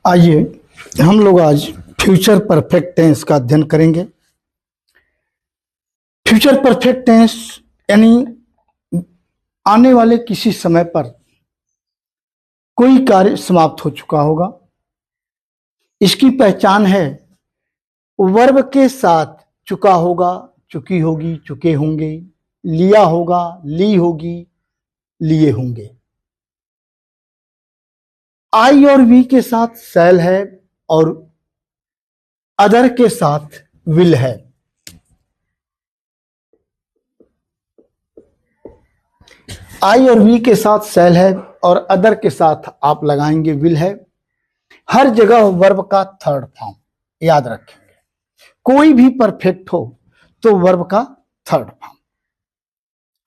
आइए हम लोग आज फ्यूचर परफेक्ट टेंस का अध्ययन करेंगे। फ्यूचर परफेक्ट टेंस यानी आने वाले किसी समय पर कोई कार्य समाप्त हो चुका होगा। इसकी पहचान है वर्ब के साथ चुका होगा, चुकी होगी, चुके होंगे, लिया होगा, ली होगी, लिए होंगे। आई और वी के साथ शैल है और अदर के साथ विल है। आई और वी के साथ शैल है और अदर के साथ आप लगाएंगे विल है। हर जगह वर्ब का थर्ड फॉर्म याद रखेंगे। कोई भी परफेक्ट हो तो वर्ब का थर्ड फॉर्म।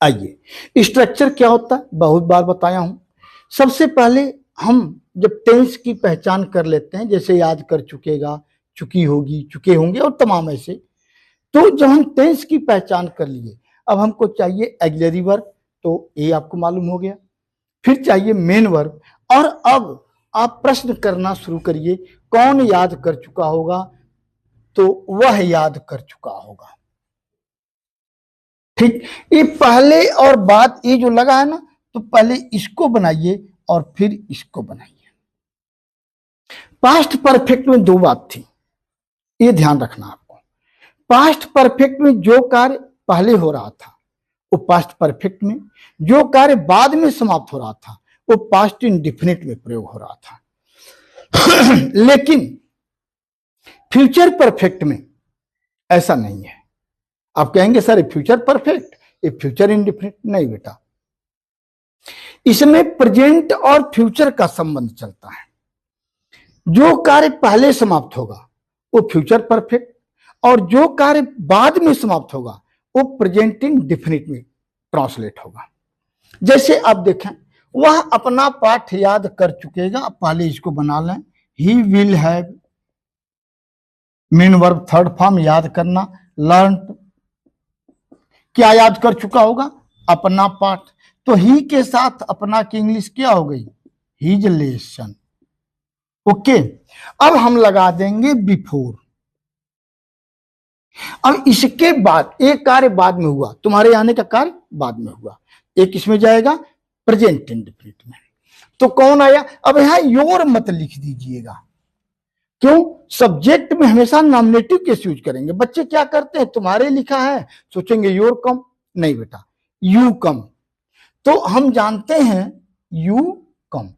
आइए स्ट्रक्चर क्या होता है, बहुत बार बताया हूं। सबसे पहले हम जब टेंस की पहचान कर लेते हैं, जैसे याद कर चुकेगा, चुकी होगी, चुके होंगे और तमाम ऐसे, तो जब हम टेंस की पहचान कर लिए, अब हमको चाहिए ऑक्सिलरी वर्ब, तो ये आपको मालूम हो गया। फिर चाहिए मेन वर्ब, और अब आप प्रश्न करना शुरू करिए, कौन याद कर चुका होगा, तो वह याद कर चुका होगा। ठीक, ये पहले और बाद ये जो लगा है ना, तो पहले इसको बनाइए और फिर इसको बनाइए। पास्ट परफेक्ट में दो बात थी, ये ध्यान रखना आपको। पास्ट परफेक्ट में जो कार्य पहले हो रहा था वो पास्ट परफेक्ट में, जो कार्य बाद में समाप्त हो रहा था वो पास्ट इंडेफिनिट में प्रयोग हो रहा था। लेकिन फ्यूचर परफेक्ट में ऐसा नहीं है। आप कहेंगे सर फ्यूचर परफेक्ट, ये फ्यूचर इंडेफिनिट नहीं बेटा, इसमें प्रेजेंट और फ्यूचर का संबंध चलता है। जो कार्य पहले समाप्त होगा वो फ्यूचर परफेक्ट, और जो कार्य बाद में समाप्त होगा वो प्रेजेंट इंडेफिनिट में ट्रांसलेट होगा। जैसे आप देखें, वह अपना पाठ याद कर चुकेगा। पहले इसको बना लें, he will have, main verb third form याद करना, लर्न, क्या याद कर चुका होगा, अपना पाठ। तो ही के साथ अपना की इंग्लिश क्या हो गई, हिज लेसन। ओके, अब हम लगा देंगे बिफोर। अब इसके बाद एक कार्य बाद में हुआ, तुम्हारे आने का कार्य बाद में हुआ, एक इसमें जाएगा प्रेजेंट इंडेफिनिट में। तो कौन आया, अब यहां योर मत लिख दीजिएगा। क्यों, सब्जेक्ट में हमेशा नॉमिनेटिव केस यूज करेंगे। बच्चे क्या करते हैं, तुम्हारे लिखा है सोचेंगे योर कम, नहीं बेटा यू कम। तो हम जानते हैं you come,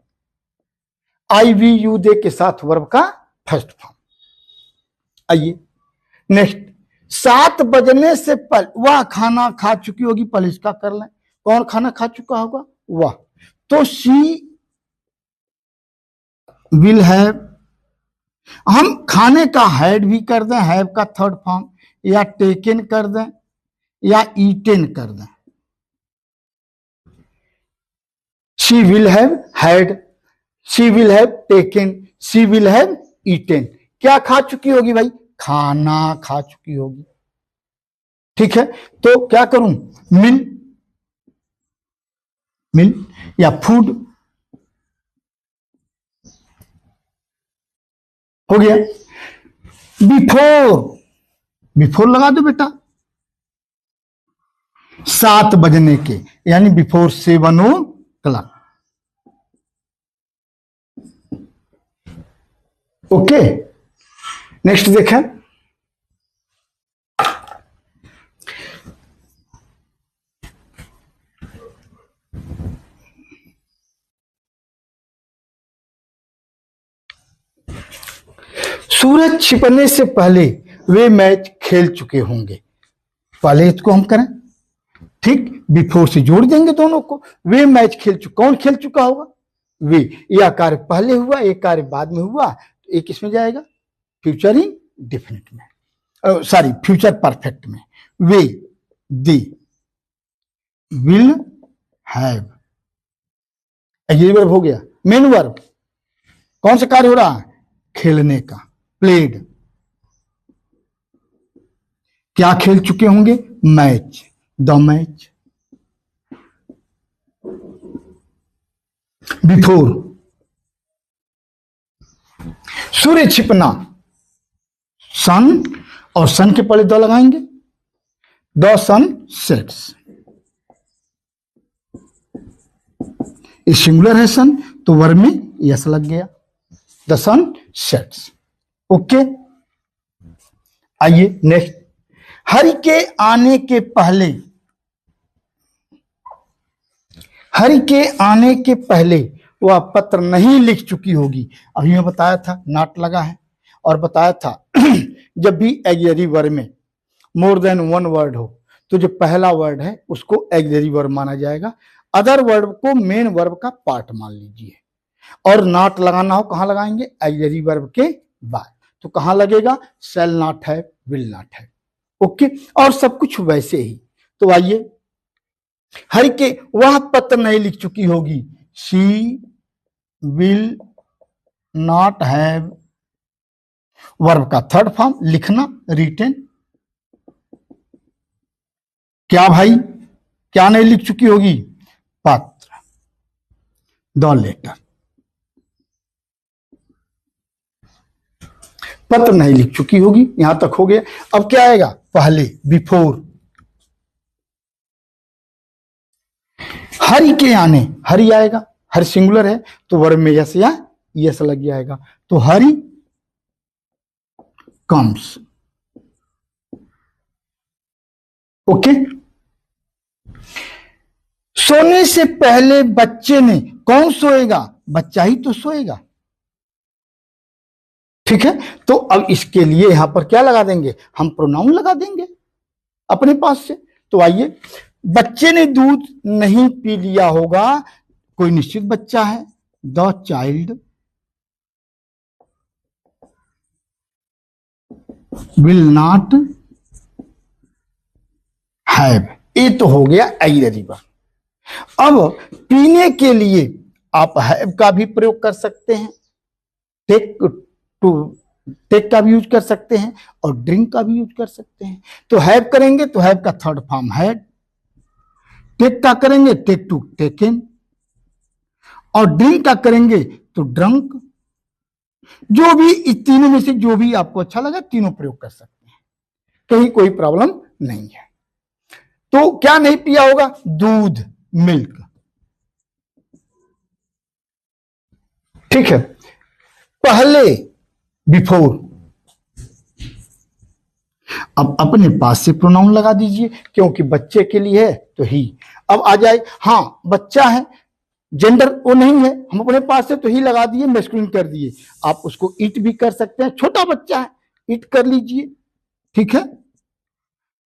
I we you they के साथ वर्ब का फर्स्ट फॉर्म। आइए नेक्स्ट, 7 बजने से पहले वह खाना खा चुकी होगी, पहले इसका कर लें, कौन खाना खा चुका होगा, वह। तो शी विल हैव, हम खाने का हैड भी कर दें, हैव का थर्ड फॉर्म, या टेकन कर दें या ईटेन कर दें। She will have had, she will have taken, she will have eaten. क्या खा चुकी होगी भाई, खाना खा चुकी होगी। ठीक है, तो क्या करूं, मिल, मिल या फूड हो गया। बिफोर, बिफोर लगा दो बेटा, 7 बजने के, यानी बिफोर 7 o'clock। ओके, नेक्स्ट देखें, सूरज छिपने से पहले वे मैच खेल चुके होंगे। पहले इसको हम करें, ठीक, बिफोर से जोड़ देंगे दोनों को। वे मैच खेल चुके, कौन खेल चुका होगा, वे। यह कार्य पहले हुआ, एक कार्य बाद में हुआ, तो एक इसमें जाएगा फ्यूचर इंडेफिनिट में, सॉरी फ्यूचर परफेक्ट में। वे, दे विल हैव, ये वर्ब हो गया। मेन वर्ब, कौन सा कार्य हो रहा है, खेलने का, प्लेड। क्या खेल चुके होंगे, मैच, द मैच। बिफोर, सूर्य छिपना, सन, और सन के पहले द लगाएंगे, द सन सेट्स। ये सिंगुलर है सन, तो वर्ब में यस लग गया, द सन सेट्स। ओके, आइए नेक्स्ट। हरि के आने के पहले, हरि के आने के पहले वह पत्र नहीं लिख चुकी होगी। अभी मैं बताया था नॉट लगा है, और बताया था जब भी ऑक्सिलरी वर्ब में मोर देन वन वर्ड हो तो जो पहला वर्ड है उसको ऑक्सिलरी वर्ब माना जाएगा, अदर वर्ब को मेन वर्ब का पार्ट मान लीजिए। और नॉट लगाना हो कहां लगाएंगे? ऑक्सिलरी वर्ब के बाद। तो कहां लगेगा? शैल नॉट है, विल नॉट है। ओके, और सब कुछ वैसे ही। तो आइए, हरि के वह पत्र नहीं लिख चुकी होगी, she will not have, verb का थर्ड फॉर्म लिखना, रिटेन। क्या भाई, क्या नहीं लिख चुकी होगी? पत्र, द लेटर। पत्र नहीं लिख चुकी होगी, यहां तक हो गया। अब क्या आएगा? पहले, बिफोर। हरि के आने, हरि आएगा, हरि सिंगुलर है तो वर्ब में यस या यस लग जाएगा, तो हरि कम्स। ओके, सोने से पहले बच्चे ने, कौन सोएगा? बच्चा ही तो सोएगा। ठीक है, तो अब इसके लिए यहां पर क्या लगा देंगे? हम प्रोनाउन लगा देंगे अपने पास से। तो आइए, बच्चे ने दूध नहीं पी लिया होगा, कोई निश्चित बच्चा है, the child will not have. ये तो हो गया ऑक्सिलरी वर्ब। अब पीने के लिए आप हैव का भी प्रयोग कर सकते हैं, टेक टू, टेक का भी यूज कर सकते हैं, और ड्रिंक का भी यूज कर सकते हैं। तो हैव करेंगे तो हैव का थर्ड फॉर्म हैड, टेक का करेंगे टेक टू टेकन, और ड्रिंक का करेंगे तो ड्रंक। जो भी इस तीनों में से जो भी आपको अच्छा लगा, तीनों प्रयोग कर सकते हैं, कहीं कोई प्रॉब्लम नहीं है। तो क्या नहीं पिया होगा? दूध, मिल्क। ठीक है, पहले, बिफोर। अब अपने पास से प्रोनाउन लगा दीजिए, क्योंकि बच्चे के लिए है तो ही। अब आ जाए, हाँ बच्चा है, जेंडर वो नहीं है, हम अपने पास से तो ही लगा दिए, मैस्कुलिन कर दिए। आप उसको इट भी कर सकते हैं, छोटा बच्चा है, इट कर लीजिए। ठीक है,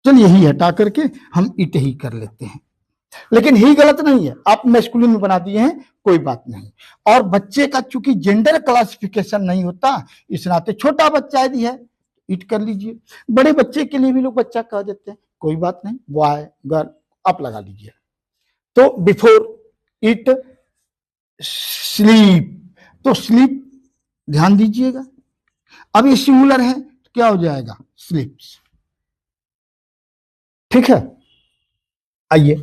चलिए ही हटा करके हम इट ही कर लेते हैं, लेकिन ही गलत नहीं है, आप मैस्कुलिन में बना दिए हैं, कोई बात नहीं। और बच्चे का चूंकि जेंडर क्लासिफिकेशन नहीं होता, इस नाते छोटा बच्चा यदि है इट कर लीजिए। बड़े बच्चे के लिए भी लोग बच्चा कह देते हैं, कोई बात नहीं, बॉय गर्ल आप लगा लीजिए। तो बिफोर इट स्लीप, तो स्लीप ध्यान दीजिएगा। अब ये सिंगुलर है तो क्या हो जाएगा? स्लीप्स। ठीक है, आइए,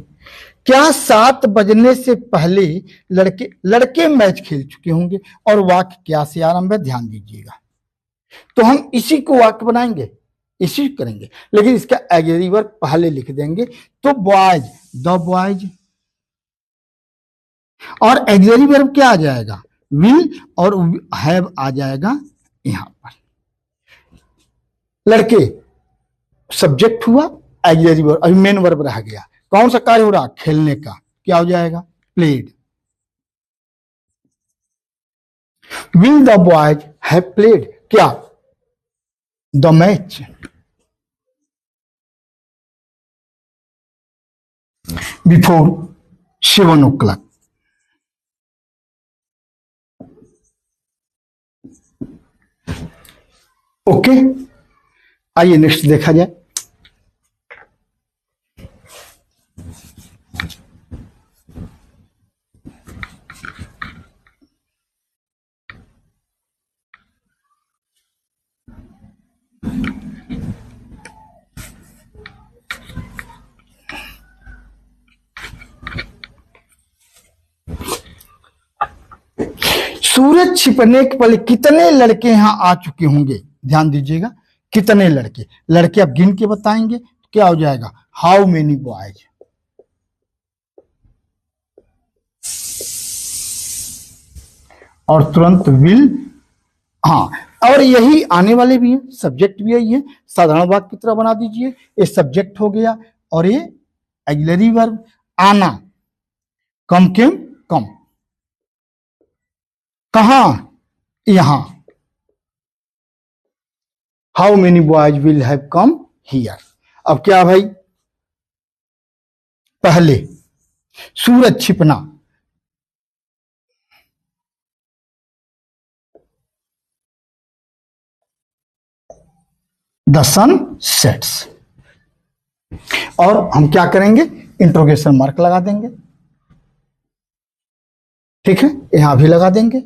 क्या 7 बजने से पहले लड़के मैच खेल चुके होंगे? और वाक्य क्या से आरंभ है, ध्यान दीजिएगा। तो हम इसी को वाक्य बनाएंगे, इसी करेंगे, लेकिन इसका ऑक्सिलरी वर्ब पहले लिख देंगे। तो बॉयज, द बॉयज, और ऑक्सिलरी वर्ब क्या आ जाएगा? विल, और हैव आ जाएगा यहां पर। लड़के सब्जेक्ट हुआ, ऑक्सिलरी वर्ब, अभी मेन वर्ब रह गया। कौन सा कार्य हो रहा? खेलने का, क्या हो जाएगा? Played. Will the boys have played, क्या? The match. Before 7 o'clock। Okay, आइए नेक्स्ट देखा जाए। सूरज छिपने के पहले कितने लड़के यहां आ चुके होंगे, ध्यान दीजिएगा, कितने लड़के, लड़के अब गिन के बताएंगे तो क्या हो जाएगा, हाउ मेनी बॉयज। और तुरंत विल, हाँ, और यही आने वाले भी हैं, सब्जेक्ट भी यही है, साधारण वाक्य की तरह बना दीजिए। ये सब्जेक्ट हो गया और ये ऑक्सिलरी वर्ब आना, कम केम कम, कहां, यहां, how many boys will have come here. अब क्या भाई, पहले सूरज छिपना, द सन सेट्स, और हम क्या करेंगे, इंट्रोगेशन मार्क लगा देंगे, ठीक है, यहां भी लगा देंगे।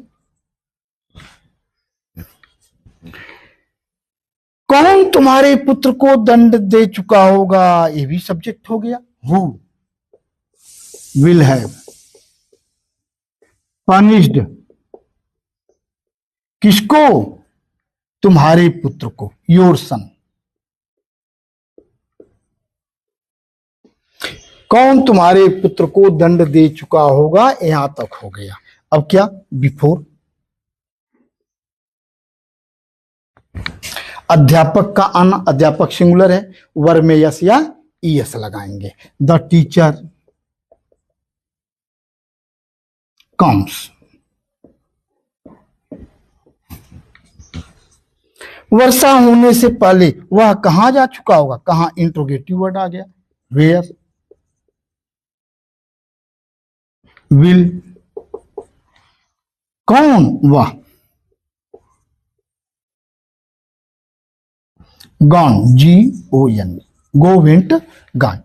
कौन तुम्हारे पुत्र को दंड दे चुका होगा, ये भी सब्जेक्ट हो गया, हु विल हैव पनिश्ड, किसको, तुम्हारे पुत्र को, योर सन। कौन तुम्हारे पुत्र को दंड दे चुका होगा, यहां तक हो गया। अब क्या, बिफोर, अध्यापक का आना, अध्यापक सिंगुलर है, वर्ब में यस या ईएस लगाएंगे, द टीचर कम्स। वर्षा होने से पहले वह कहां जा चुका होगा, कहां, इंट्रोगेटिव वर्ड आ गया, वेयर, विल, कौन, वह, gone, GON, go went gone.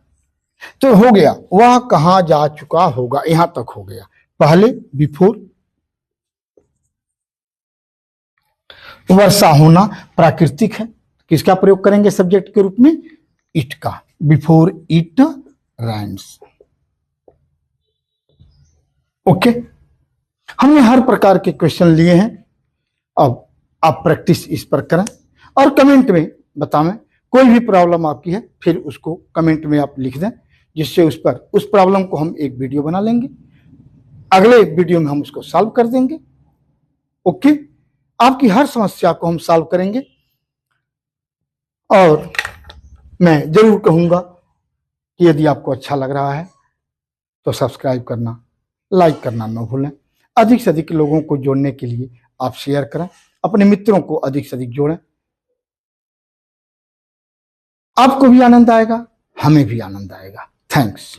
तो हो गया, वह कहां जा चुका होगा, यहां तक हो गया, पहले बिफोर, वर्षा होना प्राकृतिक है, किसका प्रयोग करेंगे सब्जेक्ट के रूप में, इट का, बिफोर इट रेन्स। ओके, हमने हर प्रकार के क्वेश्चन लिए हैं, अब आप प्रैक्टिस इस पर करें और कमेंट में बताएं, कोई भी प्रॉब्लम आपकी है फिर उसको कमेंट में आप लिख दें, जिससे उस प्रॉब्लम को हम एक वीडियो बना लेंगे, अगले वीडियो में हम उसको सॉल्व कर देंगे। ओके, आपकी हर समस्या को हम सॉल्व करेंगे। और मैं जरूर कहूंगा कि यदि आपको अच्छा लग रहा है तो सब्सक्राइब करना, लाइक करना न भूलें। अधिक से अधिक लोगों को जोड़ने के लिए आप शेयर करें, अपने मित्रों को अधिक से अधिक जोड़ें, आपको भी आनंद आएगा, हमें भी आनंद आएगा। थैंक्स।